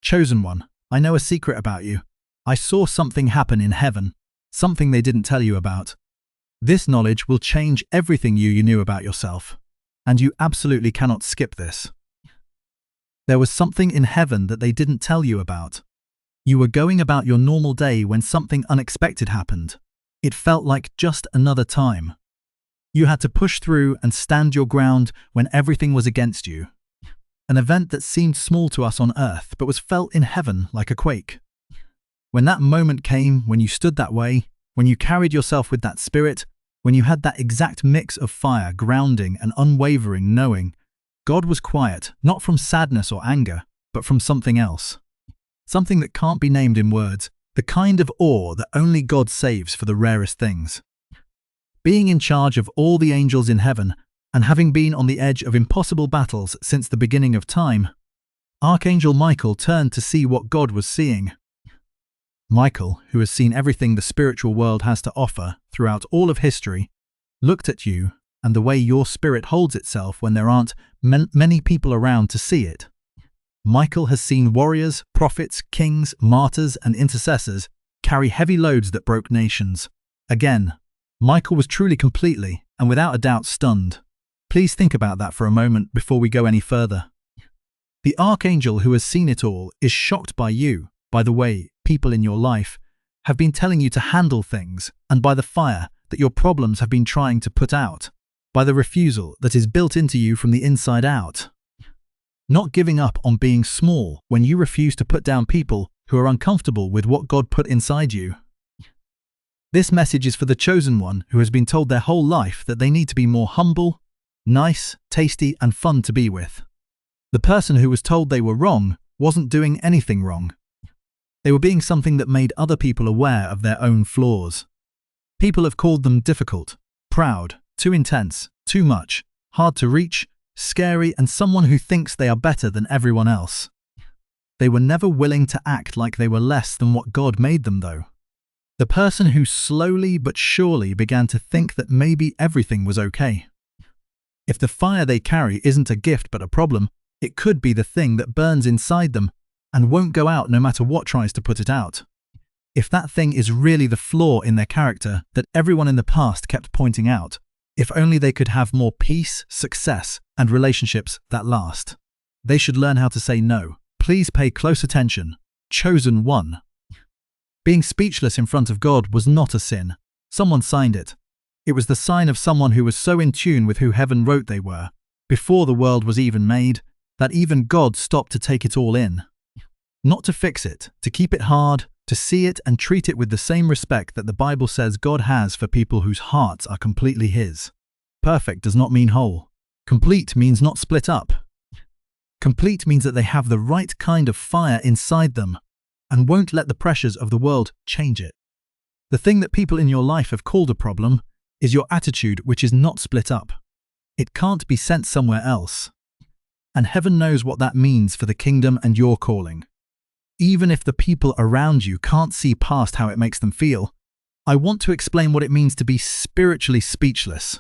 Chosen One, I know a secret about you. I saw something happen in heaven, something they didn't tell you about. This knowledge will change everything you knew about yourself, and you absolutely cannot skip this. There was something in heaven that they didn't tell you about. You were going about your normal day when something unexpected happened. It felt like just another time. You had to push through and stand your ground when everything was against you. An event that seemed small to us on earth but was felt in heaven like a quake. When that moment came, when you stood that way, when you carried yourself with that spirit, when you had that exact mix of fire, grounding, and unwavering knowing, God was quiet, not from sadness or anger, but from something else. Something that can't be named in words, the kind of awe that only God saves for the rarest things. Being in charge of all the angels in heaven, and having been on the edge of impossible battles since the beginning of time, Archangel Michael turned to see what God was seeing. Michael, who has seen everything the spiritual world has to offer throughout all of history, looked at you and the way your spirit holds itself when there aren't many people around to see it. Michael has seen warriors, prophets, kings, martyrs, and intercessors carry heavy loads that broke nations. Again, Michael was truly completely and without a doubt stunned. Please think about that for a moment before we go any further. The archangel who has seen it all is shocked by you, by the way people in your life have been telling you to handle things, and by the fire that your problems have been trying to put out, by the refusal that is built into you from the inside out. Not giving up on being small when you refuse to put down people who are uncomfortable with what God put inside you. This message is for the chosen one who has been told their whole life that they need to be more humble, nice, tasty, and fun to be with. The person who was told they were wrong wasn't doing anything wrong. They were being something that made other people aware of their own flaws. People have called them difficult, proud, too intense, too much, hard to reach, scary, and someone who thinks they are better than everyone else. They were never willing to act like they were less than what God made them, though. The person who slowly but surely began to think that maybe everything was okay. If the fire they carry isn't a gift but a problem, it could be the thing that burns inside them and won't go out no matter what tries to put it out. If that thing is really the flaw in their character that everyone in the past kept pointing out, if only they could have more peace, success, and relationships that last. They should learn how to say no. Please pay close attention. Chosen one. Being speechless in front of God was not a sin. Someone signed it. It was the sign of someone who was so in tune with who heaven wrote they were, before the world was even made, that even God stopped to take it all in. Not to fix it, to keep it hard, to see it and treat it with the same respect that the Bible says God has for people whose hearts are completely His. Perfect does not mean whole. Complete means not split up. Complete means that they have the right kind of fire inside them and won't let the pressures of the world change it. The thing that people in your life have called a problem is your attitude, which is not split up. It can't be sent somewhere else. And heaven knows what that means for the kingdom and your calling. Even if the people around you can't see past how it makes them feel, I want to explain what it means to be spiritually speechless.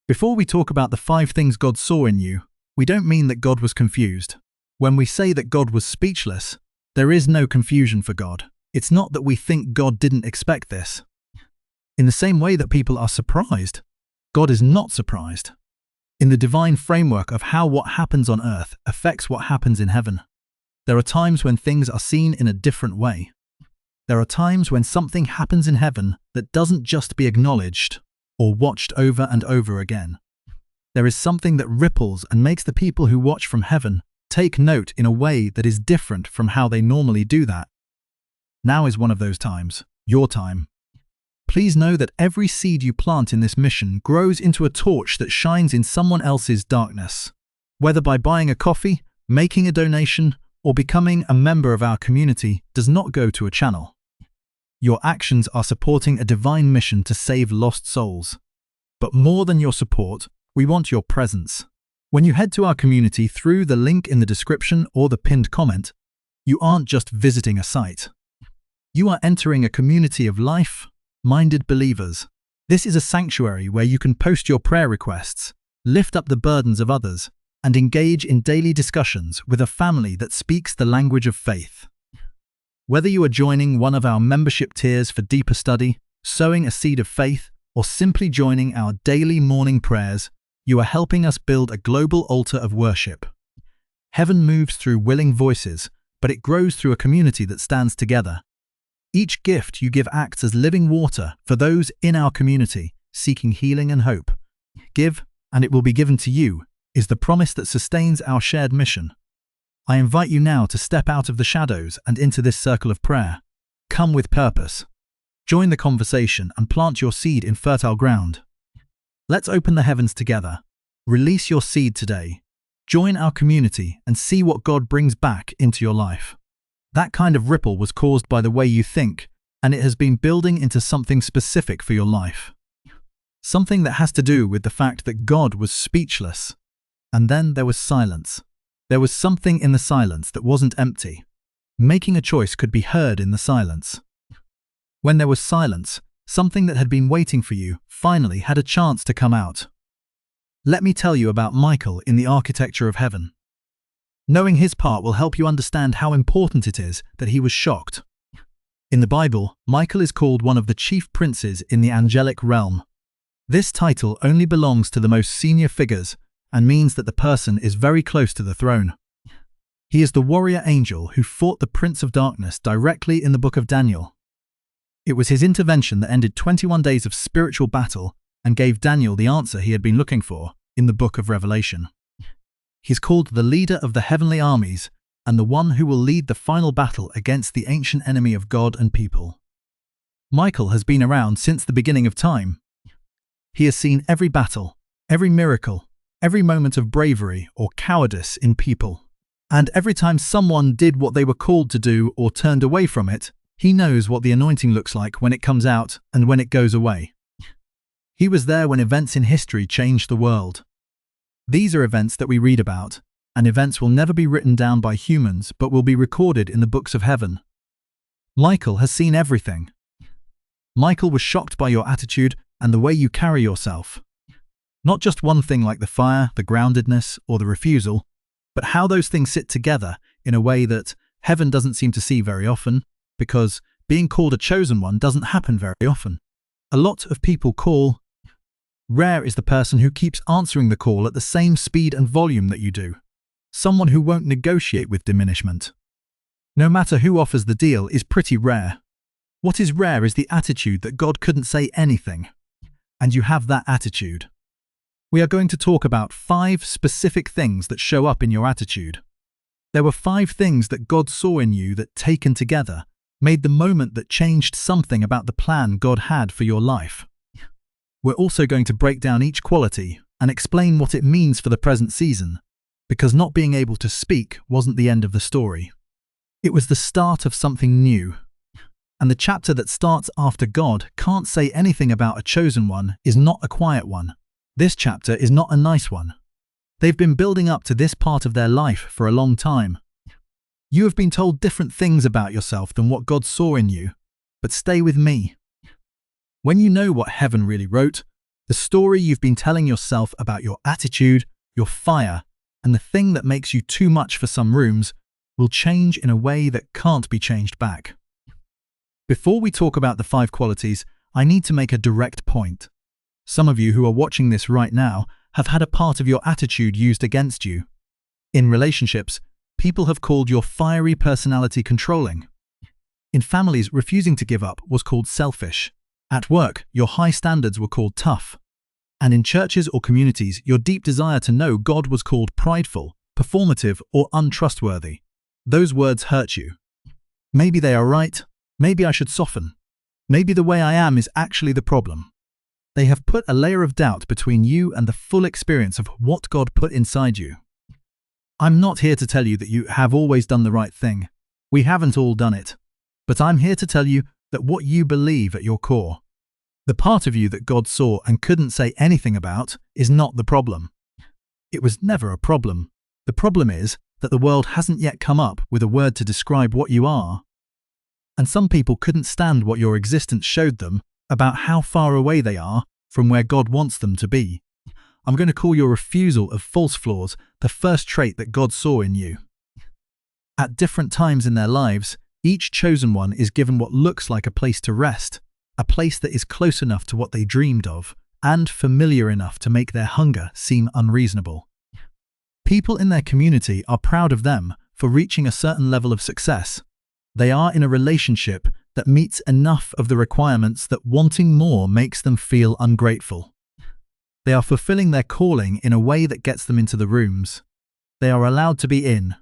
Before we talk about the 5 things God saw in you, we don't mean that God was confused. When we say that God was speechless, there is no confusion for God. It's not that we think God didn't expect this. In the same way that people are surprised, God is not surprised. In the divine framework of how what happens on earth affects what happens in heaven, there are times when things are seen in a different way. There are times when something happens in heaven that doesn't just be acknowledged or watched over and over again. There is something that ripples and makes the people who watch from heaven take note in a way that is different from how they normally do that. Now is one of those times, your time. Please know that every seed you plant in this mission grows into a torch that shines in someone else's darkness. Whether by buying a coffee, making a donation, or becoming a member of our community does not go to a channel. Your actions are supporting a divine mission to save lost souls. But more than your support, we want your presence. When you head to our community through the link in the description or the pinned comment, you aren't just visiting a site. You are entering a community of life-minded believers. This is a sanctuary where you can post your prayer requests, lift up the burdens of others, and engage in daily discussions with a family that speaks the language of faith. Whether you are joining one of our membership tiers for deeper study, sowing a seed of faith, or simply joining our daily morning prayers, you are helping us build a global altar of worship. Heaven moves through willing voices, but it grows through a community that stands together. Each gift you give acts as living water for those in our community seeking healing and hope. Give, and it will be given to you, is the promise that sustains our shared mission. I invite you now to step out of the shadows and into this circle of prayer. Come with purpose. Join the conversation and plant your seed in fertile ground. Let's open the heavens together. Release your seed today. Join our community and see what God brings back into your life. That kind of ripple was caused by the way you think, and it has been building into something specific for your life. Something that has to do with the fact that God was speechless. And then there was silence. There was something in the silence that wasn't empty. Making a choice could be heard in the silence. When there was silence, something that had been waiting for you finally had a chance to come out. Let me tell you about Michael in the architecture of heaven. Knowing his part will help you understand how important it is that he was shocked. In the Bible, Michael is called one of the chief princes in the angelic realm. This title only belongs to the most senior figures and means that the person is very close to the throne. He is the warrior angel who fought the Prince of Darkness directly in the book of Daniel. It was his intervention that ended 21 days of spiritual battle and gave Daniel the answer he had been looking for in the book of Revelation. He's called the leader of the heavenly armies and the one who will lead the final battle against the ancient enemy of God and people. Michael has been around since the beginning of time. He has seen every battle, every miracle, every moment of bravery or cowardice in people. And every time someone did what they were called to do or turned away from it, he knows what the anointing looks like when it comes out and when it goes away. He was there when events in history changed the world. These are events that we read about, and events will never be written down by humans but will be recorded in the books of heaven. Michael has seen everything. Michael was shocked by your attitude and the way you carry yourself. Not just one thing like the fire, the groundedness, or the refusal, but how those things sit together in a way that heaven doesn't seem to see very often, because being called a chosen one doesn't happen very often. A lot of people call. Rare is the person who keeps answering the call at the same speed and volume that you do. Someone who won't negotiate with diminishment. No matter who offers the deal is pretty rare. What is rare is the attitude that God couldn't say anything. And you have that attitude. We are going to talk about 5 specific things that show up in your attitude. There were 5 things that God saw in you that, taken together, made the moment that changed something about the plan God had for your life. We're also going to break down each quality and explain what it means for the present season, because not being able to speak wasn't the end of the story. It was the start of something new. And the chapter that starts after God can't say anything about a chosen one is not a quiet one. This chapter is not a nice one. They've been building up to this part of their life for a long time. You have been told different things about yourself than what God saw in you, but stay with me. When you know what heaven really wrote, the story you've been telling yourself about your attitude, your fire, and the thing that makes you too much for some rooms will change in a way that can't be changed back. Before we talk about the 5 qualities, I need to make a direct point. Some of you who are watching this right now have had a part of your attitude used against you. In relationships, people have called your fiery personality controlling. In families, refusing to give up was called selfish. At work, your high standards were called tough. And in churches or communities, your deep desire to know God was called prideful, performative, or untrustworthy. Those words hurt you. Maybe they are right. Maybe I should soften. Maybe the way I am is actually the problem. They have put a layer of doubt between you and the full experience of what God put inside you. I'm not here to tell you that you have always done the right thing. We haven't all done it. But I'm here to tell you that what you believe at your core, the part of you that God saw and couldn't say anything about, is not the problem. It was never a problem. The problem is that the world hasn't yet come up with a word to describe what you are. And some people couldn't stand what your existence showed them about how far away they are from where God wants them to be. I'm going to call your refusal of false flaws the first trait that God saw in you. At different times in their lives, each chosen one is given what looks like a place to rest, a place that is close enough to what they dreamed of, and familiar enough to make their hunger seem unreasonable. People in their community are proud of them for reaching a certain level of success. They are in a relationship that meets enough of the requirements that wanting more makes them feel ungrateful. They are fulfilling their calling in a way that gets them into the rooms. They are allowed to be in.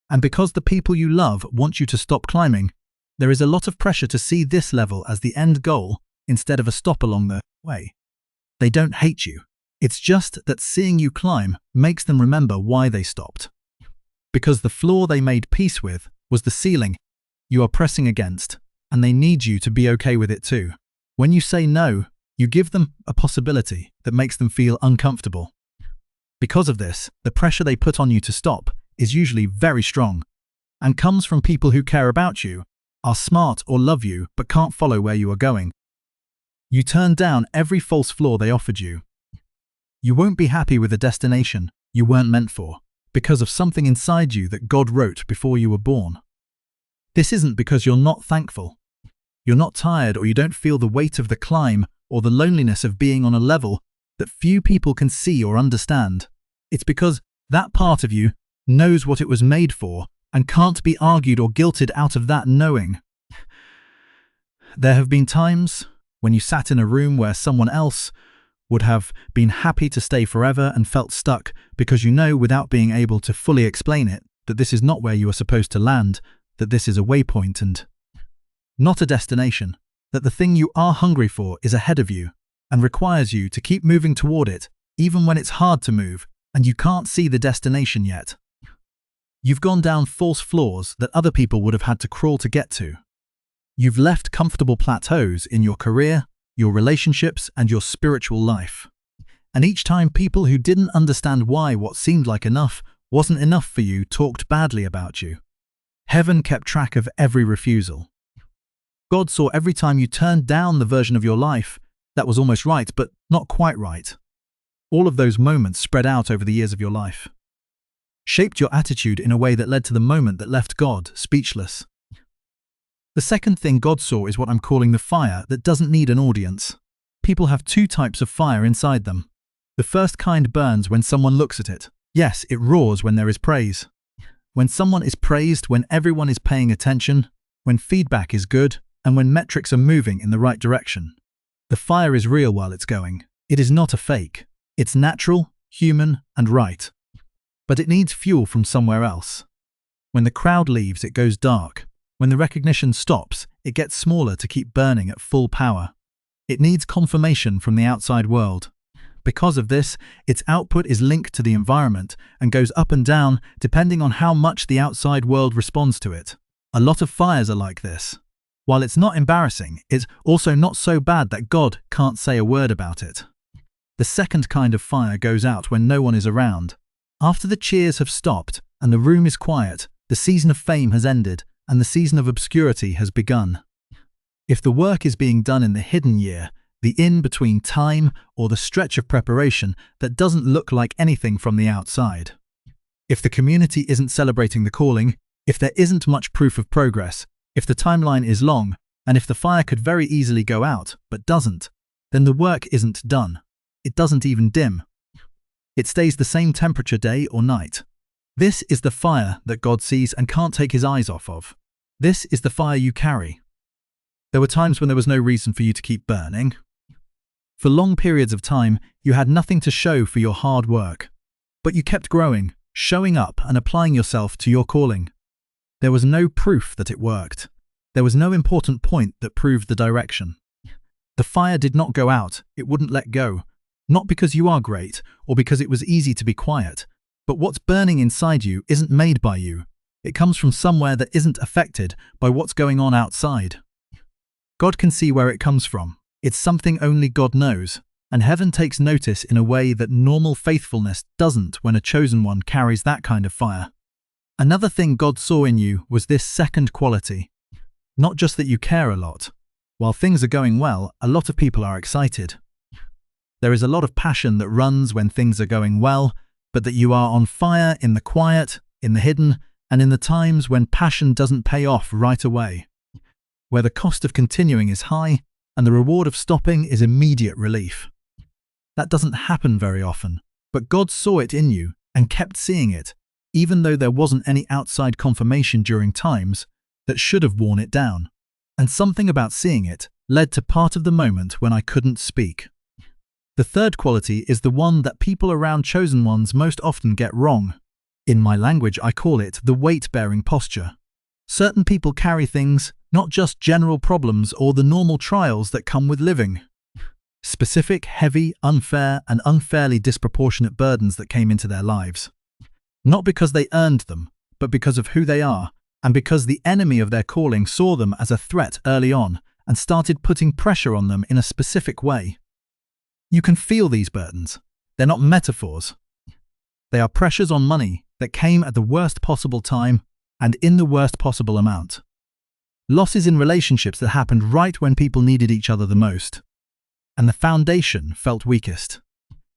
And because the people you love want you to stop climbing, there is a lot of pressure to see this level as the end goal instead of a stop along the way. They don't hate you. It's just that seeing you climb makes them remember why they stopped. Because the floor they made peace with was the ceiling you are pressing against, and they need you to be okay with it too. When you say no, you give them a possibility that makes them feel uncomfortable. Because of this, the pressure they put on you to stop is usually very strong, and comes from people who care about you, are smart or love you but can't follow where you are going. You turn down every false flaw they offered you. You won't be happy with a destination you weren't meant for, because of something inside you that God wrote before you were born. This isn't because you're not thankful. You're not tired, or you don't feel the weight of the climb or the loneliness of being on a level that few people can see or understand. It's because that part of you knows what it was made for and can't be argued or guilted out of that knowing. There have been times when you sat in a room where someone else would have been happy to stay forever and felt stuck because you know, without being able to fully explain it, that this is not where you are supposed to land, that this is a waypoint and not a destination, that the thing you are hungry for is ahead of you and requires you to keep moving toward it, even when it's hard to move and you can't see the destination yet. You've gone down false floors that other people would have had to crawl to get to. You've left comfortable plateaus in your career, your relationships, and your spiritual life. And each time people who didn't understand why what seemed like enough wasn't enough for you talked badly about you. Heaven kept track of every refusal. God saw every time you turned down the version of your life that was almost right, but not quite right. All of those moments spread out over the years of your life, shaped your attitude in a way that led to the moment that left God speechless. The second thing God saw is what I'm calling the fire that doesn't need an audience. People have two types of fire inside them. The first kind burns when someone looks at it. Yes, it roars when there is praise. When someone is praised, when everyone is paying attention, when feedback is good, and when metrics are moving in the right direction. The fire is real while it's going. It is not a fake. It's natural, human, and right. But it needs fuel from somewhere else. When the crowd leaves, it goes dark. When the recognition stops, it gets smaller to keep burning at full power. It needs confirmation from the outside world. Because of this, its output is linked to the environment and goes up and down depending on how much the outside world responds to it. A lot of fires are like this. While it's not embarrassing, it's also not so bad that God can't say a word about it. The second kind of fire goes out when no one is around. After the cheers have stopped and the room is quiet, the season of fame has ended and the season of obscurity has begun. If the work is being done in the hidden year, the in-between time, or the stretch of preparation that doesn't look like anything from the outside. If the community isn't celebrating the calling, if there isn't much proof of progress, if the timeline is long, and if the fire could very easily go out, but doesn't, then the work isn't done. It doesn't even dim. It stays the same temperature day or night. This is the fire that God sees and can't take his eyes off of. This is the fire you carry. There were times when there was no reason for you to keep burning. For long periods of time, you had nothing to show for your hard work. But you kept growing, showing up and applying yourself to your calling. There was no proof that it worked. There was no important point that proved the direction. The fire did not go out, it wouldn't let go. Not because you are great, or because it was easy to be quiet, but what's burning inside you isn't made by you. It comes from somewhere that isn't affected by what's going on outside. God can see where it comes from. It's something only God knows, and heaven takes notice in a way that normal faithfulness doesn't when a chosen one carries that kind of fire. Another thing God saw in you was this second quality. Not just that you care a lot. While things are going well, a lot of people are excited. There is a lot of passion that runs when things are going well, but that you are on fire in the quiet, in the hidden, and in the times when passion doesn't pay off right away, where the cost of continuing is high and the reward of stopping is immediate relief. That doesn't happen very often, but God saw it in you and kept seeing it, even though there wasn't any outside confirmation during times that should have worn it down. And something about seeing it led to part of the moment when I couldn't speak. The third quality is the one that people around chosen ones most often get wrong. In my language, I call it the weight-bearing posture. Certain people carry things, not just general problems or the normal trials that come with living. Specific, heavy, unfair, and unfairly disproportionate burdens that came into their lives. Not because they earned them, but because of who they are, and because the enemy of their calling saw them as a threat early on and started putting pressure on them in a specific way. You can feel these burdens. They're not metaphors. They are pressures on money that came at the worst possible time and in the worst possible amount. Losses in relationships that happened right when people needed each other the most. And the foundation felt weakest.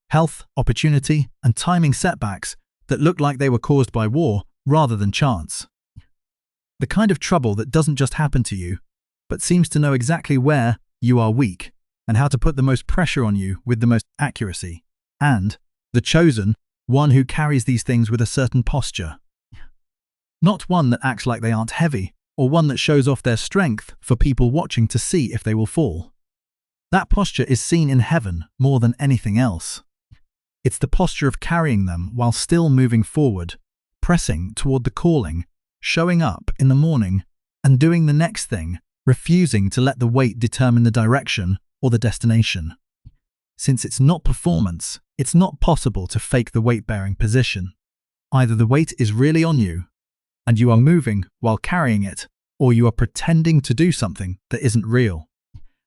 Health, opportunity, and timing setbacks that looked like they were caused by war rather than chance. The kind of trouble that doesn't just happen to you, but seems to know exactly where you are weak and how to put the most pressure on you with the most accuracy. And the chosen, one who carries these things with a certain posture. Not one that acts like they aren't heavy, or one that shows off their strength for people watching to see if they will fall. That posture is seen in heaven more than anything else. It's the posture of carrying them while still moving forward, pressing toward the calling, showing up in the morning, and doing the next thing, refusing to let the weight determine the direction or the destination. Since it's not performance, it's not possible to fake the weight-bearing position. Either the weight is really on you, and you are moving while carrying it, or you are pretending to do something that isn't real.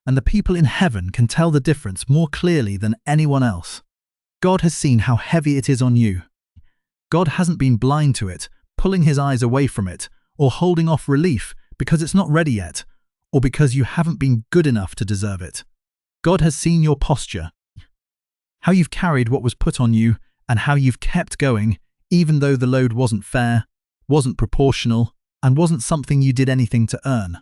And the people in heaven can tell the difference more clearly than anyone else. God has seen how heavy it is on you. God hasn't been blind to it, pulling his eyes away from it, or holding off relief because it's not ready yet, or because you haven't been good enough to deserve it. God has seen your posture, how you've carried what was put on you, and how you've kept going, even though the load wasn't fair, wasn't proportional, and wasn't something you did anything to earn.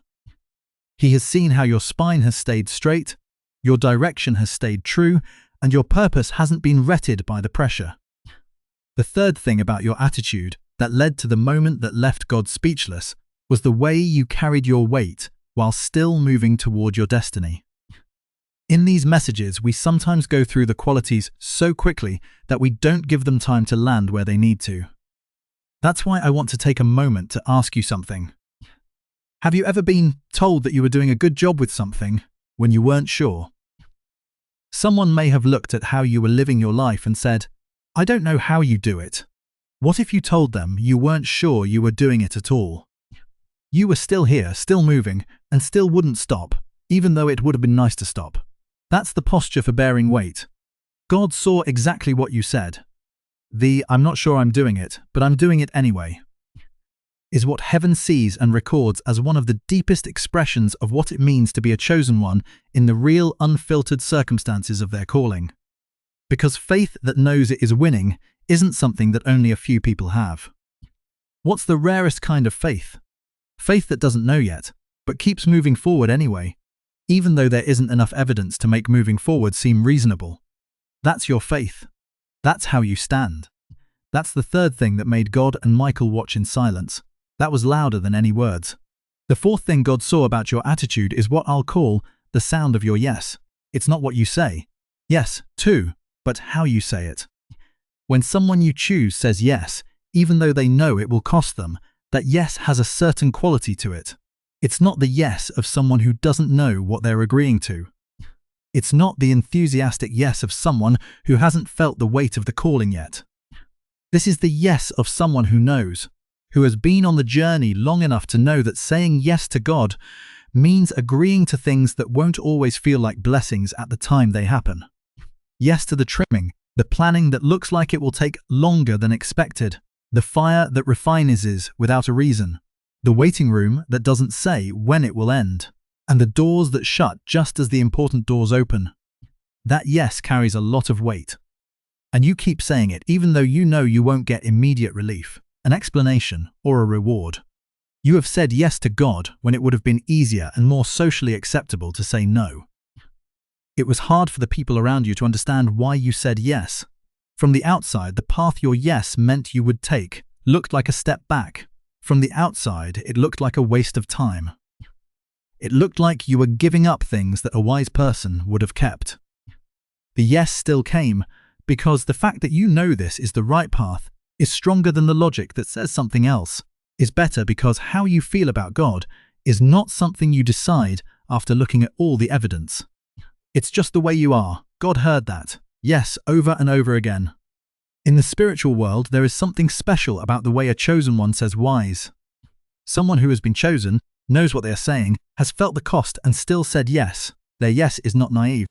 He has seen how your spine has stayed straight, your direction has stayed true, and your purpose hasn't been wretted by the pressure. The third thing about your attitude that led to the moment that left God speechless was the way you carried your weight while still moving toward your destiny. In these messages, we sometimes go through the qualities so quickly that we don't give them time to land where they need to. That's why I want to take a moment to ask you something. Have you ever been told that you were doing a good job with something when you weren't sure? Someone may have looked at how you were living your life and said, "I don't know how you do it." What if you told them you weren't sure you were doing it at all? You were still here, still moving, and still wouldn't stop, even though it would have been nice to stop. That's the posture for bearing weight. God saw exactly what you said. "I'm not sure I'm doing it, but I'm doing it anyway," is what heaven sees and records as one of the deepest expressions of what it means to be a chosen one in the real, unfiltered circumstances of their calling. Because faith that knows it is winning isn't something that only a few people have. What's the rarest kind of faith? Faith that doesn't know yet, but keeps moving forward anyway, even though there isn't enough evidence to make moving forward seem reasonable. That's your faith. That's how you stand. That's the third thing that made God and Michael watch in silence. That was louder than any words. The fourth thing God saw about your attitude is what I'll call the sound of your yes. It's not what you say. Yes, too, but how you say it. When someone you choose says yes, even though they know it will cost them, that yes has a certain quality to it. It's not the yes of someone who doesn't know what they're agreeing to. It's not the enthusiastic yes of someone who hasn't felt the weight of the calling yet. This is the yes of someone who knows, who has been on the journey long enough to know that saying yes to God means agreeing to things that won't always feel like blessings at the time they happen. Yes to the trimming, the planning that looks like it will take longer than expected, the fire that refines without a reason, the waiting room that doesn't say when it will end, and the doors that shut just as the important doors open. That yes carries a lot of weight. And you keep saying it even though you know you won't get immediate relief, an explanation, or a reward. You have said yes to God when it would have been easier and more socially acceptable to say no. It was hard for the people around you to understand why you said yes. From the outside, the path your yes meant you would take looked like a step back. From the outside, it looked like a waste of time. It looked like you were giving up things that a wise person would have kept. The yes still came, because the fact that you know this is the right path is stronger than the logic that says something else is better, because how you feel about God is not something you decide after looking at all the evidence. It's just the way you are. God heard that yes over and over again. In the spiritual world, there is something special about the way a chosen one says wise. Someone who has been chosen, knows what they are saying, has felt the cost and still said yes. Their yes is not naive.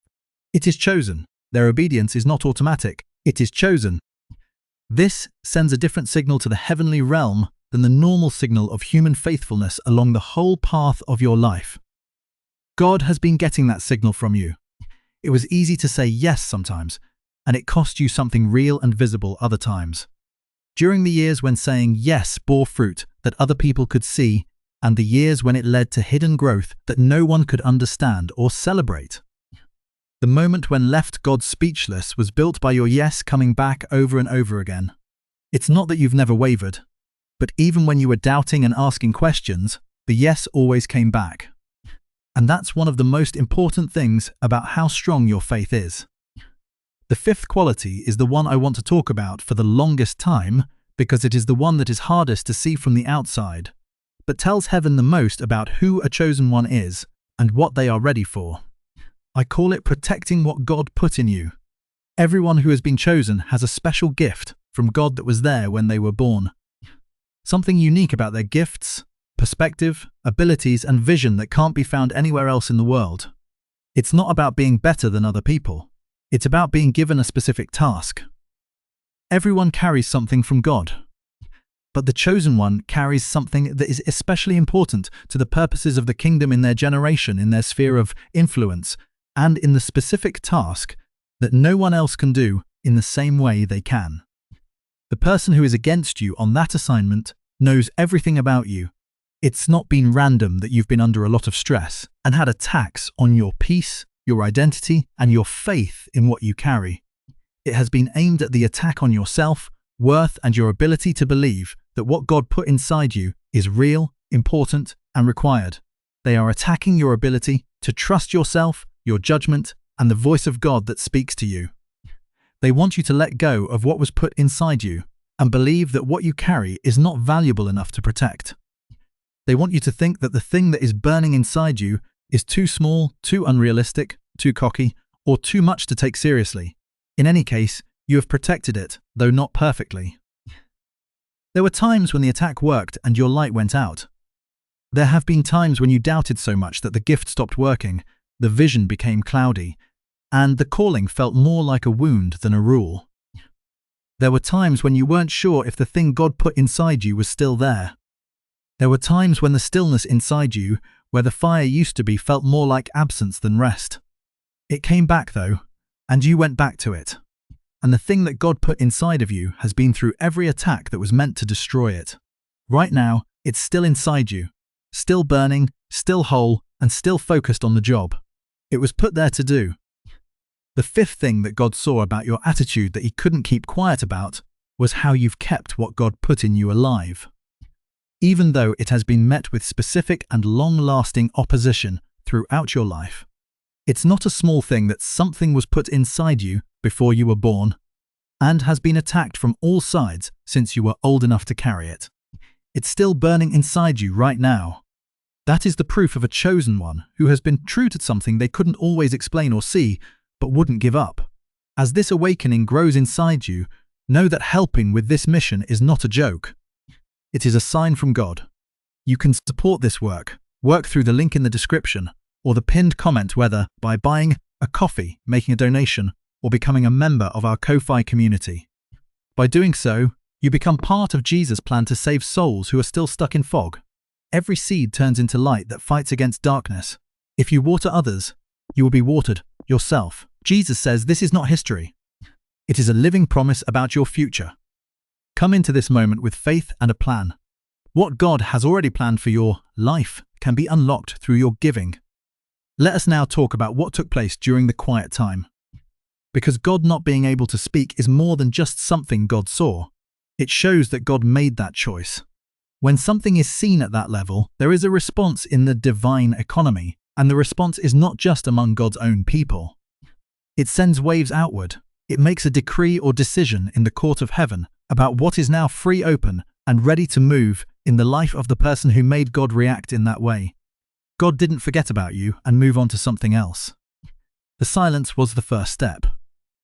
It is chosen. Their obedience is not automatic. It is chosen. This sends a different signal to the heavenly realm than the normal signal of human faithfulness along the whole path of your life. God has been getting that signal from you. It was easy to say yes sometimes, and it cost you something real and visible other times. During the years when saying yes bore fruit that other people could see, and the years when it led to hidden growth that no one could understand or celebrate. The moment when left God speechless was built by your yes coming back over and over again. It's not that you've never wavered, but even when you were doubting and asking questions, the yes always came back. And that's one of the most important things about how strong your faith is. The fifth quality is the one I want to talk about for the longest time, because it is the one that is hardest to see from the outside, but tells heaven the most about who a chosen one is and what they are ready for. I call it protecting what God put in you. Everyone who has been chosen has a special gift from God that was there when they were born. Something unique about their gifts, perspective, abilities, and vision that can't be found anywhere else in the world. It's not about being better than other people. It's about being given a specific task. Everyone carries something from God, but the chosen one carries something that is especially important to the purposes of the kingdom in their generation, in their sphere of influence, and in the specific task that no one else can do in the same way they can. The person who is against you on that assignment knows everything about you. It's not been random that you've been under a lot of stress and had attacks on your peace, your identity, and your faith in what you carry. It has been aimed at the attack on your self, worth, and your ability to believe that what God put inside you is real, important, and required. They are attacking your ability to trust yourself, your judgment, and the voice of God that speaks to you. They want you to let go of what was put inside you and believe that what you carry is not valuable enough to protect. They want you to think that the thing that is burning inside you is too small, too unrealistic, too cocky, or too much to take seriously. In any case, you have protected it, though not perfectly. There were times when the attack worked and your light went out. There have been times when you doubted so much that the gift stopped working, the vision became cloudy, and the calling felt more like a wound than a rule. There were times when you weren't sure if the thing God put inside you was still there. There were times when the stillness inside you, where the fire used to be, felt more like absence than rest. It came back though, and you went back to it. And the thing that God put inside of you has been through every attack that was meant to destroy it. Right now, it's still inside you, still burning, still whole, and still focused on the job it was put there to do. The fifth thing that God saw about your attitude that he couldn't keep quiet about was how you've kept what God put in you alive. Even though it has been met with specific and long-lasting opposition throughout your life. It's not a small thing that something was put inside you before you were born and has been attacked from all sides since you were old enough to carry it. It's still burning inside you right now. That is the proof of a chosen one who has been true to something they couldn't always explain or see, but wouldn't give up. As this awakening grows inside you, know that helping with this mission is not a joke. It is a sign from God. You can support this work through the link in the description or the pinned comment, whether by buying a coffee, making a donation, or becoming a member of our Ko-Fi community. By doing so, you become part of Jesus' plan to save souls who are still stuck in fog. Every seed turns into light that fights against darkness. If you water others, you will be watered yourself. Jesus says this is not history. It is a living promise about your future. Come into this moment with faith and a plan. What God has already planned for your life can be unlocked through your giving. Let us now talk about what took place during the quiet time. Because God not being able to speak is more than just something God saw. It shows that God made that choice. When something is seen at that level, there is a response in the divine economy, and the response is not just among God's own people. It sends waves outward. It makes a decree or decision in the court of heaven about what is now free, open, and ready to move in the life of the person who made God react in that way. God didn't forget about you and move on to something else. The silence was the first step.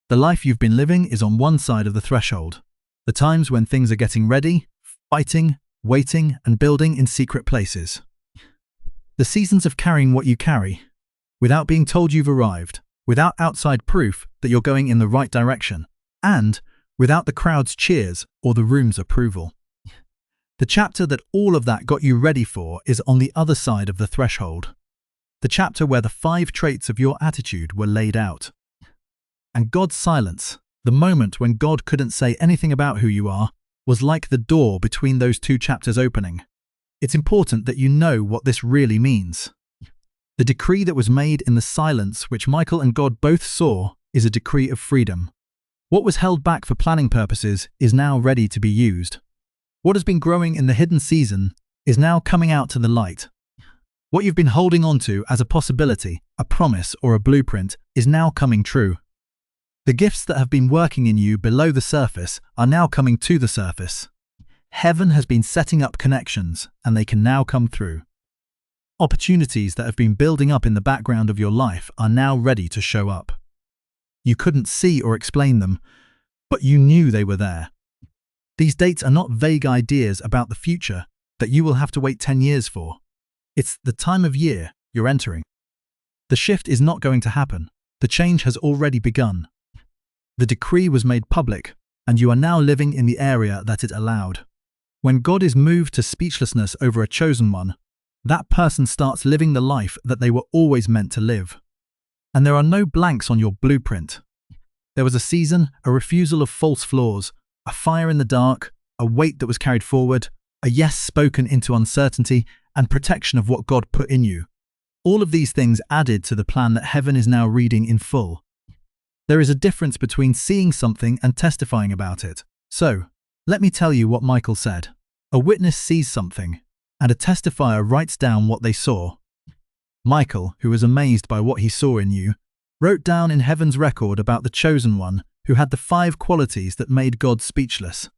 The life you've been living is on one side of the threshold. The times when things are getting ready, fighting, waiting, and building in secret places. The seasons of carrying what you carry, without being told you've arrived, without outside proof that you're going in the right direction, and without the crowd's cheers or the room's approval. The chapter that all of that got you ready for is on the other side of the threshold. The chapter where the 5 traits of your attitude were laid out. And God's silence, the moment when God couldn't say anything about who you are, was like the door between those 2 chapters opening. It's important that you know what this really means. The decree that was made in the silence, which Michael and God both saw, is a decree of freedom. What was held back for planning purposes is now ready to be used. What has been growing in the hidden season is now coming out to the light. What you've been holding on to as a possibility, a promise, or a blueprint is now coming true. The gifts that have been working in you below the surface are now coming to the surface. Heaven has been setting up connections, and they can now come through. Opportunities that have been building up in the background of your life are now ready to show up. You couldn't see or explain them, but you knew they were there. These dates are not vague ideas about the future that you will have to wait 10 years for. It's the time of year you're entering. The shift is not going to happen. The change has already begun. The decree was made public, and you are now living in the area that it allowed. When God is moved to speechlessness over a chosen one, that person starts living the life that they were always meant to live. And there are no blanks on your blueprint. There was a season, a refusal of false flaws, a fire in the dark, a weight that was carried forward, a yes spoken into uncertainty, and protection of what God put in you. All of these things added to the plan that heaven is now reading in full. There is a difference between seeing something and testifying about it. So, let me tell you what Michael said. A witness sees something, and a testifier writes down what they saw. Michael, who was amazed by what he saw in you, wrote down in heaven's record about the chosen one who had the 5 qualities that made God speechless.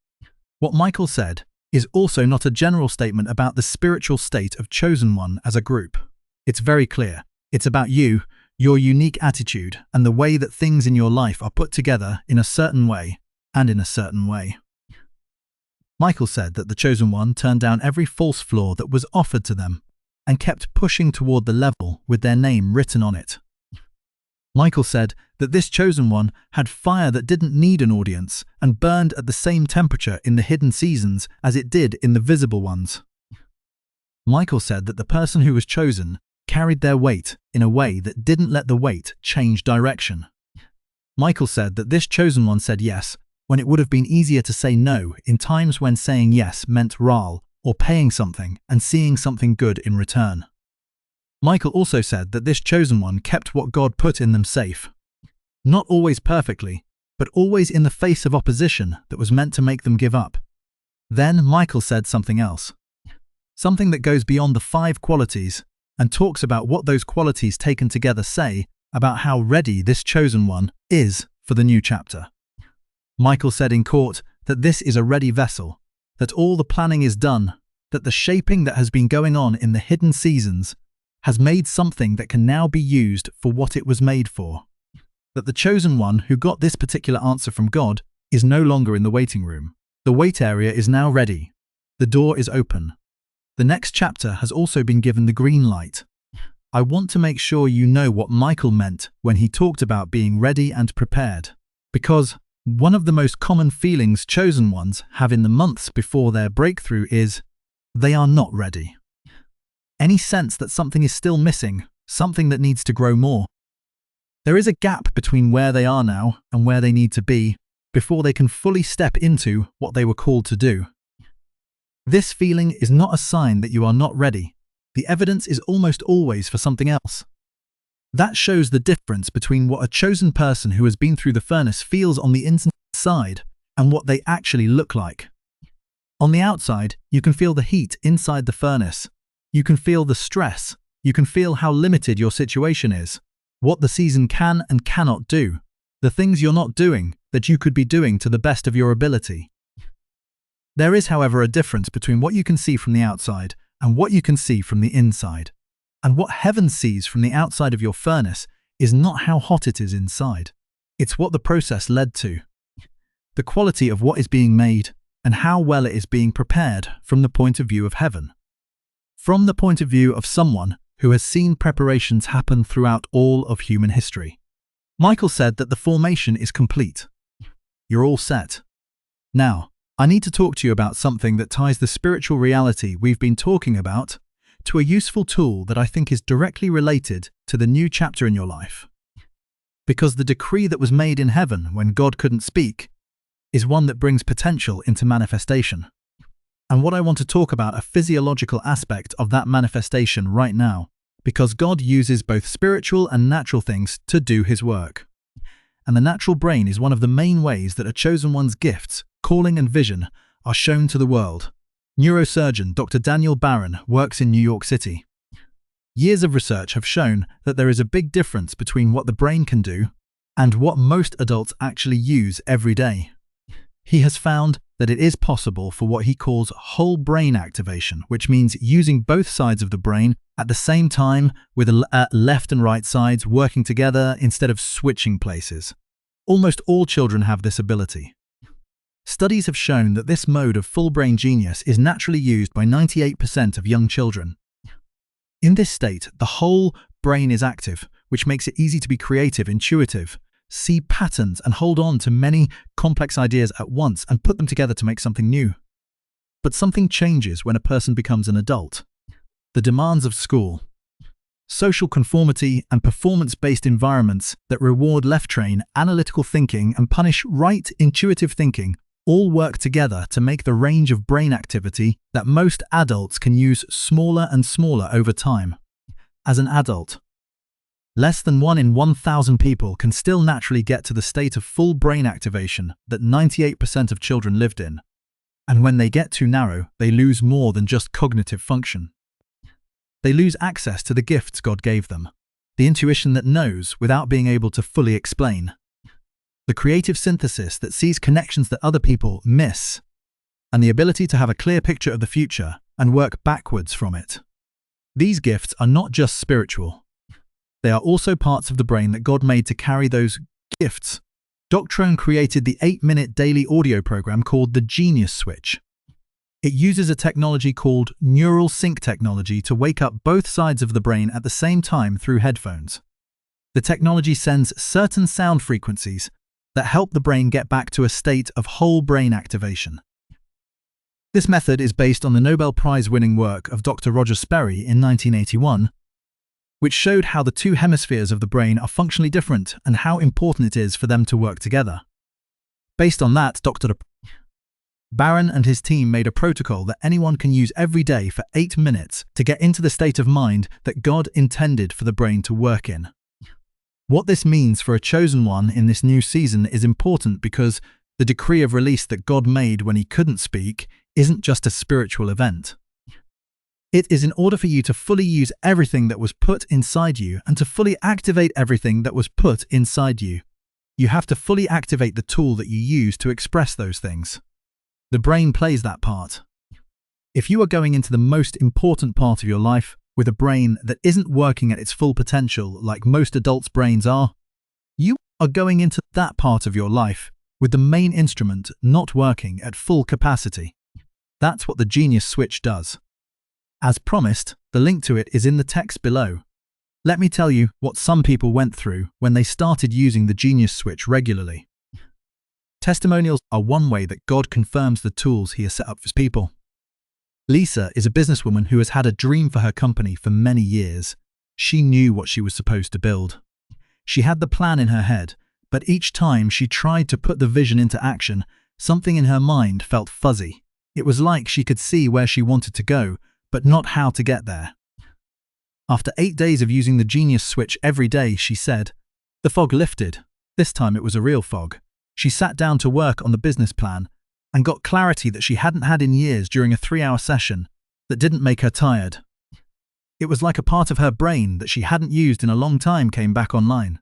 What Michael said is also not a general statement about the spiritual state of chosen one as a group. It's very clear. It's about you, your unique attitude, and the way that things in your life are put together in a certain way, and in a certain way. Michael said that the chosen one turned down every false flaw that was offered to them, and kept pushing toward the level with their name written on it. Michael said that this chosen one had fire that didn't need an audience and burned at the same temperature in the hidden seasons as it did in the visible ones. Michael said that the person who was chosen carried their weight in a way that didn't let the weight change direction. Michael said that this chosen one said yes when it would have been easier to say no in times when saying yes meant ral or paying something and seeing something good in return. Michael also said that this chosen one kept what God put in them safe. Not always perfectly, but always in the face of opposition that was meant to make them give up. Then Michael said something else. Something that goes beyond the 5 qualities and talks about what those qualities taken together say about how ready this chosen one is for the new chapter. Michael said in court that this is a ready vessel, that all the planning is done, that the shaping that has been going on in the hidden seasons has made something that can now be used for what it was made for. That the chosen one who got this particular answer from God is no longer in the waiting room. The wait area is now ready. The door is open. The next chapter has also been given the green light. I want to make sure you know what Michael meant when he talked about being ready and prepared. Because one of the most common feelings chosen ones have in the months before their breakthrough is they are not ready. Any sense that something is still missing, something that needs to grow more. There is a gap between where they are now and where they need to be before they can fully step into what they were called to do. This feeling is not a sign that you are not ready. The evidence is almost always for something else. That shows the difference between what a chosen person who has been through the furnace feels on the inside and what they actually look like. On the outside, you can feel the heat inside the furnace. You can feel the stress. You can feel how limited your situation is, what the season can and cannot do, the things you're not doing that you could be doing to the best of your ability. There is, however, a difference between what you can see from the outside and what you can see from the inside. And what heaven sees from the outside of your furnace is not how hot it is inside. It's what the process led to. The quality of what is being made and how well it is being prepared from the point of view of heaven. From the point of view of someone who has seen preparations happen throughout all of human history. Michael said that the formation is complete. You're all set. Now, I need to talk to you about something that ties the spiritual reality we've been talking about to a useful tool that I think is directly related to the new chapter in your life. Because the decree that was made in heaven when God couldn't speak is one that brings potential into manifestation. And what I want to talk about a physiological aspect of that manifestation right now, because God uses both spiritual and natural things to do his work. And the natural brain is one of the main ways that a chosen one's gifts, calling and vision are shown to the world. Neurosurgeon Dr. Daniel Barron works in New York City. Years of research have shown that there is a big difference between what the brain can do and what most adults actually use every day. He has found that it is possible for what he calls whole brain activation, which means using both sides of the brain at the same time with left and right sides working together instead of switching places. Almost all children have this ability. Studies have shown that this mode of full brain genius is naturally used by 98% of young children. In this state, the whole brain is active, which makes it easy to be creative, intuitive, see patterns and hold on to many complex ideas at once and put them together to make something new. But something changes when a person becomes an adult. The demands of school, social conformity and performance-based environments that reward left-brain analytical thinking and punish right intuitive thinking all work together to make the range of brain activity that most adults can use smaller and smaller over time. As an adult, less than 1 in 1,000 people can still naturally get to the state of full brain activation that 98% of children lived in. And when they get too narrow, they lose more than just cognitive function. They lose access to the gifts God gave them, the intuition that knows without being able to fully explain, the creative synthesis that sees connections that other people miss, and the ability to have a clear picture of the future and work backwards from it. These gifts are not just spiritual. They are also parts of the brain that God made to carry those gifts. Doctrone created the 8-minute daily audio program called the Genius Switch. It uses a technology called neural sync technology to wake up both sides of the brain at the same time through headphones. The technology sends certain sound frequencies that help the brain get back to a state of whole brain activation. This method is based on the Nobel Prize-winning work of Dr. Roger Sperry in 1981, which showed how the two hemispheres of the brain are functionally different and how important it is for them to work together. Based on that, Dr. Barron and his team made a protocol that anyone can use every day for 8 minutes to get into the state of mind that God intended for the brain to work in. What this means for a chosen one in this new season is important because the decree of release that God made when he couldn't speak isn't just a spiritual event. It is in order for you to fully use everything that was put inside you and to fully activate everything that was put inside you. You have to fully activate the tool that you use to express those things. The brain plays that part. If you are going into the most important part of your life with a brain that isn't working at its full potential like most adults' brains are, you are going into that part of your life with the main instrument not working at full capacity. That's what the Genius Switch does. As promised, the link to it is in the text below. Let me tell you what some people went through when they started using the Genius Switch regularly. Testimonials are one way that God confirms the tools he has set up for his people. Lisa is a businesswoman who has had a dream for her company for many years. She knew what she was supposed to build. She had the plan in her head, but each time she tried to put the vision into action, something in her mind felt fuzzy. It was like she could see where she wanted to go, but not how to get there. After 8 days of using the Genius Switch every day, she said, the fog lifted. This time it was a real fog. She sat down to work on the business plan and got clarity that she hadn't had in years during a 3-hour session that didn't make her tired. It was like a part of her brain that she hadn't used in a long time came back online.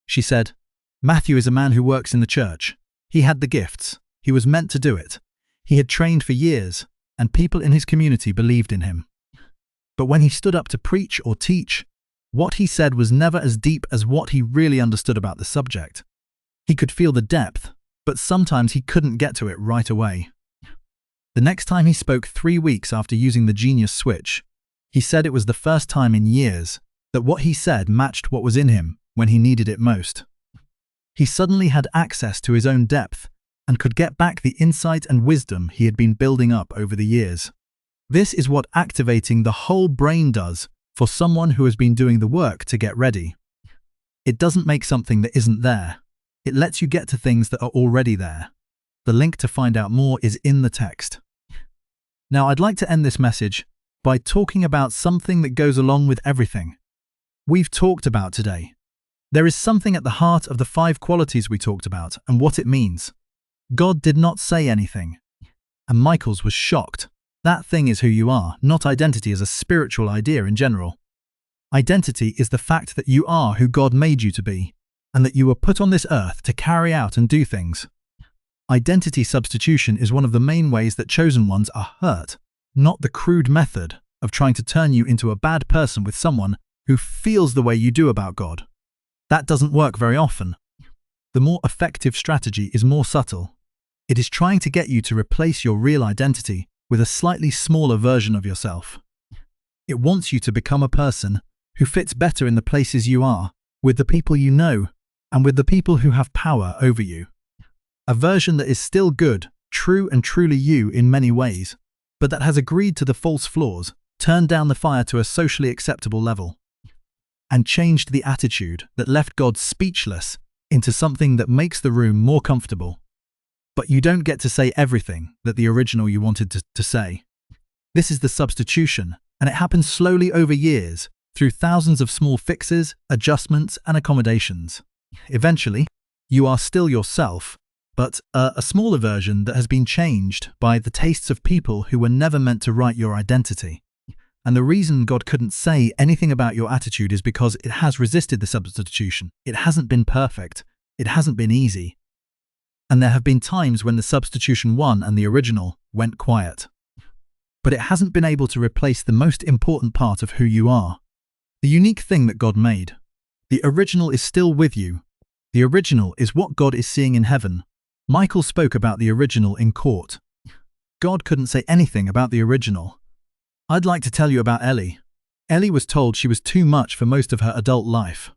She said, Matthew is a man who works in the church. He had the gifts. He was meant to do it. He had trained for years, and people in his community believed in him. But when he stood up to preach or teach, what he said was never as deep as what he really understood about the subject. He could feel the depth, but sometimes he couldn't get to it right away. The next time he spoke 3 weeks after using the Genius Switch, he said it was the first time in years that what he said matched what was in him when he needed it most. He suddenly had access to his own depth and could get back the insight and wisdom he had been building up over the years. This is what activating the whole brain does for someone who has been doing the work to get ready. It doesn't make something that isn't there. It lets you get to things that are already there. The link to find out more is in the text. Now, I'd like to end this message by talking about something that goes along with everything we've talked about today. There is something at the heart of the 5 qualities we talked about and what it means. God did not say anything, and Michaels was shocked. That thing is who you are, not identity as a spiritual idea in general. Identity is the fact that you are who God made you to be, and that you were put on this earth to carry out and do things. Identity substitution is one of the main ways that chosen ones are hurt, not the crude method of trying to turn you into a bad person with someone who feels the way you do about God. That doesn't work very often. The more effective strategy is more subtle. It is trying to get you to replace your real identity with a slightly smaller version of yourself. It wants you to become a person who fits better in the places you are, with the people you know, and with the people who have power over you. A version that is still good, true and truly you in many ways, but that has agreed to the false flaws, turned down the fire to a socially acceptable level, and changed the attitude that left God speechless into something that makes the room more comfortable. But you don't get to say everything that the original you wanted to say. This is the substitution, and it happens slowly over years, through thousands of small fixes, adjustments, and accommodations. Eventually, you are still yourself, but a smaller version that has been changed by the tastes of people who were never meant to write your identity. And the reason God couldn't say anything about your attitude is because it has resisted the substitution. It hasn't been perfect. It hasn't been easy. And there have been times when the substitution won and the original went quiet. But it hasn't been able to replace the most important part of who you are. The unique thing that God made. The original is still with you. The original is what God is seeing in heaven. Michael spoke about the original in court. God couldn't say anything about the original. I'd like to tell you about Ellie. Ellie was told she was too much for most of her adult life.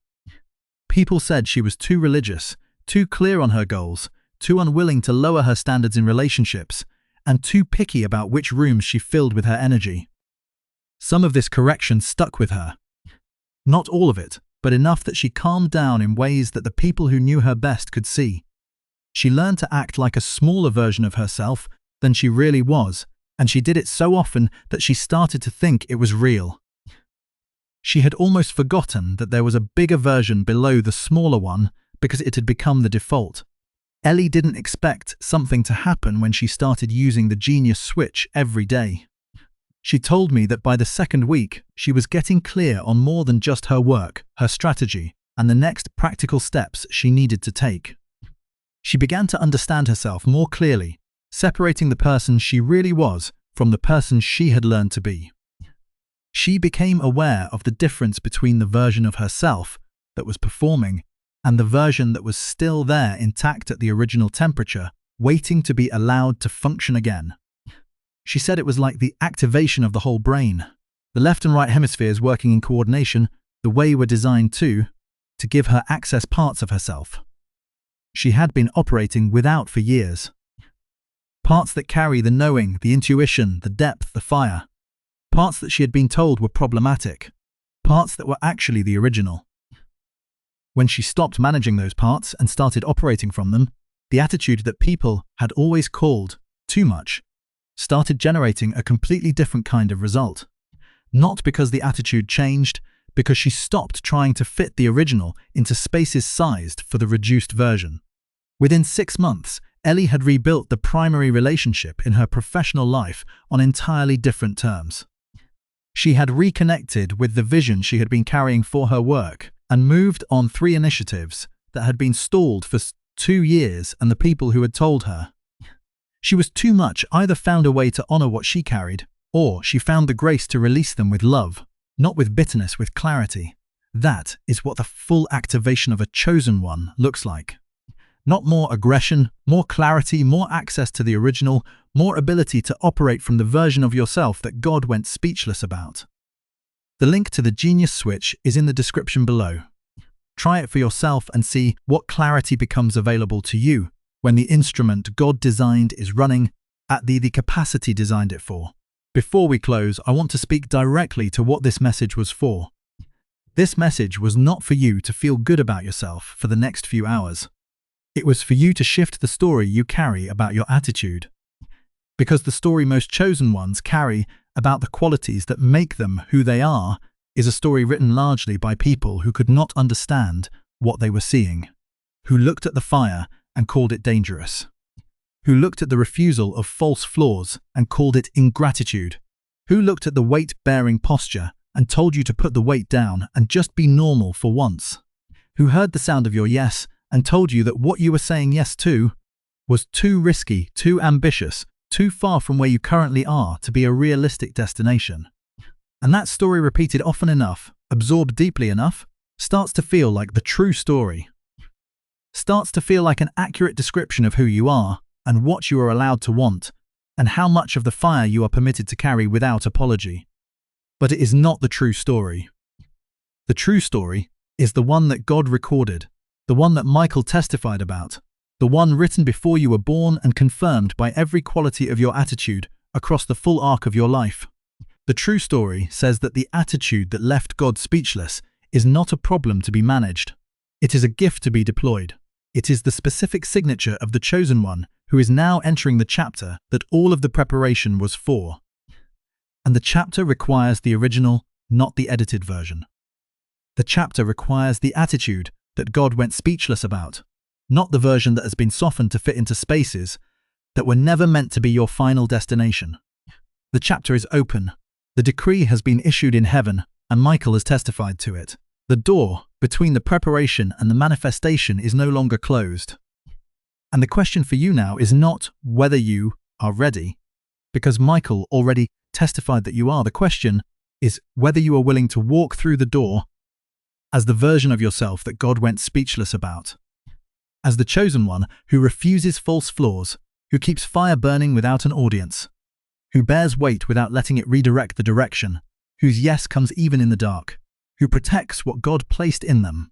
People said she was too religious, too clear on her goals, too unwilling to lower her standards in relationships, and too picky about which rooms she filled with her energy. Some of this correction stuck with her. Not all of it, but enough that she calmed down in ways that the people who knew her best could see. She learned to act like a smaller version of herself than she really was, and she did it so often that she started to think it was real. She had almost forgotten that there was a bigger version below the smaller one because it had become the default. Ellie didn't expect something to happen when she started using the Genius Switch every day. She told me that by the second week, she was getting clear on more than just her work, her strategy, and the next practical steps she needed to take. She began to understand herself more clearly, separating the person she really was from the person she had learned to be. She became aware of the difference between the version of herself that was performing and the version that was still there intact at the original temperature, waiting to be allowed to function again. She said it was like the activation of the whole brain, the left and right hemispheres working in coordination the way we're designed to give her access parts of herself she had been operating without for years. Parts that carry the knowing, the intuition, the depth, the fire. Parts that she had been told were problematic. Parts that were actually the original. When she stopped managing those parts and started operating from them, the attitude that people had always called too much started generating a completely different kind of result. Not because the attitude changed, because she stopped trying to fit the original into spaces sized for the reduced version. Within 6 months, Ellie had rebuilt the primary relationship in her professional life on entirely different terms. She had reconnected with the vision she had been carrying for her work and moved on 3 initiatives that had been stalled for 2 years, and the people who had told her she was too much either found a way to honor what she carried, or she found the grace to release them with love, not with bitterness, with clarity. That is what the full activation of a chosen one looks like. Not more aggression, more clarity, more access to the original, more ability to operate from the version of yourself that God went speechless about. The link to the Genius Switch is in the description below. Try it for yourself and see what clarity becomes available to you when the instrument God designed is running at the capacity designed it for. Before we close, I want to speak directly to what this message was for. This message was not for you to feel good about yourself for the next few hours. It was for you to shift the story you carry about your attitude. Because the story most chosen ones carry about the qualities that make them who they are is a story written largely by people who could not understand what they were seeing, who looked at the fire and called it dangerous, who looked at the refusal of false flaws and called it ingratitude, who looked at the weight-bearing posture and told you to put the weight down and just be normal for once, who heard the sound of your yes and told you that what you were saying yes to was too risky, too ambitious, too far from where you currently are to be a realistic destination. And that story, repeated often enough, absorbed deeply enough, starts to feel like the true story. Starts to feel like an accurate description of who you are and what you are allowed to want, and how much of the fire you are permitted to carry without apology. But it is not the true story. The true story is the one that God recorded, the one that Michael testified about, the one written before you were born and confirmed by every quality of your attitude across the full arc of your life. The true story says that the attitude that left God speechless is not a problem to be managed. It is a gift to be deployed. It is the specific signature of the chosen one who is now entering the chapter that all of the preparation was for. And the chapter requires the original, not the edited version. The chapter requires the attitude that God went speechless about, not the version that has been softened to fit into spaces that were never meant to be your final destination. The chapter is open. The decree has been issued in heaven, and Michael has testified to it. The door between the preparation and the manifestation is no longer closed. And the question for you now is not whether you are ready, because Michael already testified that you are. The question is whether you are willing to walk through the door as the version of yourself that God went speechless about. As the chosen one who refuses false flaws, who keeps fire burning without an audience, who bears weight without letting it redirect the direction, whose yes comes even in the dark, who protects what God placed in them.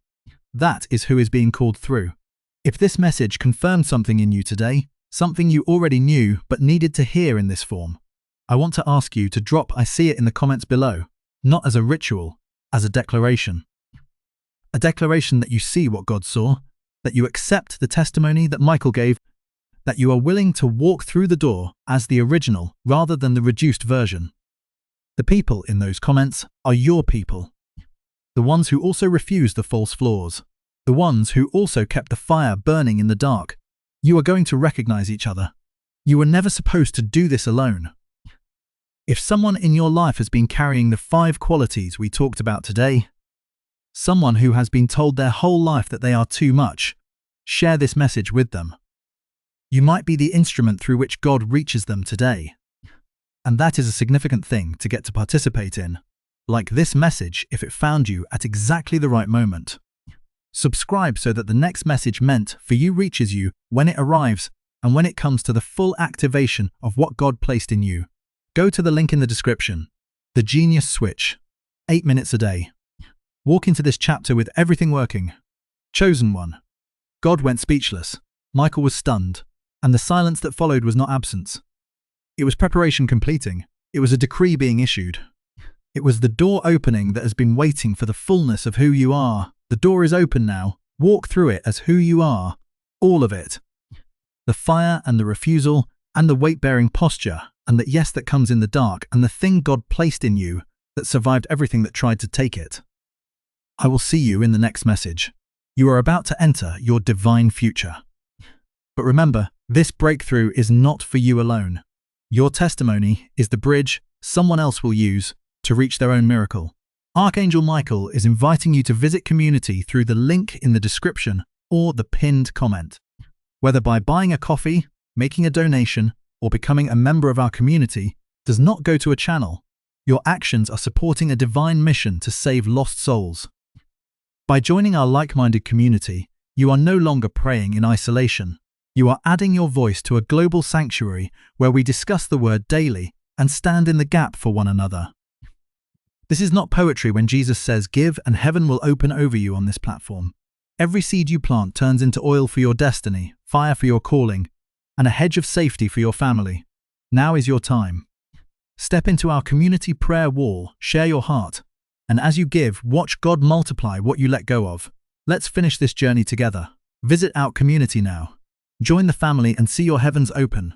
That is who is being called through. If this message confirmed something in you today, something you already knew but needed to hear in this form, I want to ask you to drop "I see it" in the comments below, not as a ritual, as a declaration. A declaration that you see what God saw, that you accept the testimony that Michael gave, that you are willing to walk through the door as the original rather than the reduced version. The people in those comments are your people. The ones who also refused the false flaws. The ones who also kept the fire burning in the dark. You are going to recognize each other. You were never supposed to do this alone. If someone in your life has been carrying the 5 qualities we talked about today, someone who has been told their whole life that they are too much, share this message with them. You might be the instrument through which God reaches them today. And that is a significant thing to get to participate in. Like this message if it found you at exactly the right moment. Subscribe so that the next message meant for you reaches you when it arrives and when it comes to the full activation of what God placed in you. Go to the link in the description. The Genius Switch. 8 minutes a day. Walk into this chapter with everything working. Chosen one. God went speechless. Michael was stunned. And the silence that followed was not absence. It was preparation completing. It was a decree being issued. It was the door opening that has been waiting for the fullness of who you are, the The door is open now. Walk through it as who you are. All of it. The fire and the refusal and the weight-bearing posture and the yes that comes in the dark and the thing God placed in you that survived everything that tried to take it. I will see you in the next message. You are about to enter your divine future. But remember, this breakthrough is not for you alone. Your testimony is the bridge someone else will use to reach their own miracle. Archangel Michael is inviting you to visit Community through the link in the description or the pinned comment. Whether by buying a coffee, making a donation, or becoming a member of our community does not go to a channel. Your actions are supporting a divine mission to save lost souls. By joining our like-minded community, you are no longer praying in isolation. You are adding your voice to a global sanctuary where we discuss the word daily and stand in the gap for one another. This is not poetry when Jesus says, "Give and heaven will open over you" on this platform. Every seed you plant turns into oil for your destiny, fire for your calling, and a hedge of safety for your family. Now is your time. Step into our community prayer wall, share your heart, and as you give, watch God multiply what you let go of. Let's finish this journey together. Visit our community now. Join the family and see your heavens open.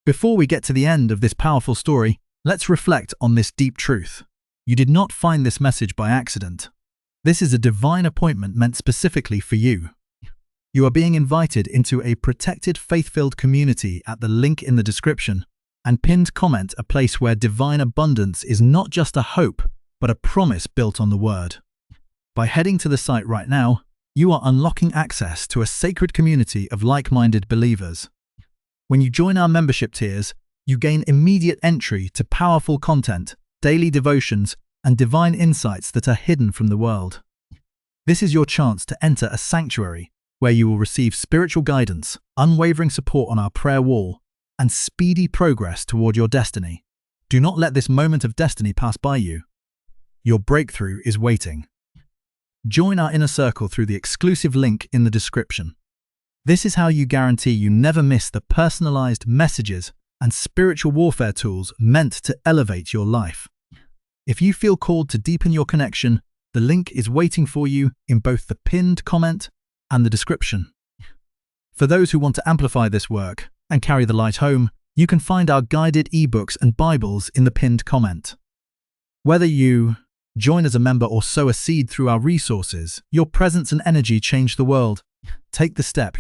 Before we get to the end of this powerful story, let's reflect on this deep truth. You did not find this message by accident. This is a divine appointment meant specifically for you. You are being invited into a protected, faith-filled community at the link in the description and pinned comment, a place where divine abundance is not just a hope, but a promise built on the word. By heading to the site right now, you are unlocking access to a sacred community of like-minded believers. When you join our membership tiers, you gain immediate entry to powerful content, daily devotions, and divine insights that are hidden from the world. This is your chance to enter a sanctuary where you will receive spiritual guidance, unwavering support on our prayer wall, and speedy progress toward your destiny. Do not let this moment of destiny pass by you. Your breakthrough is waiting. Join our inner circle through the exclusive link in the description. This is how you guarantee you never miss the personalized messages and spiritual warfare tools meant to elevate your life. If you feel called to deepen your connection, the link is waiting for you in both the pinned comment and the description. For those who want to amplify this work and carry the light home, you can find our guided ebooks and Bibles in the pinned comment. Whether you join as a member or sow a seed through our resources, your presence and energy change the world. Take the step.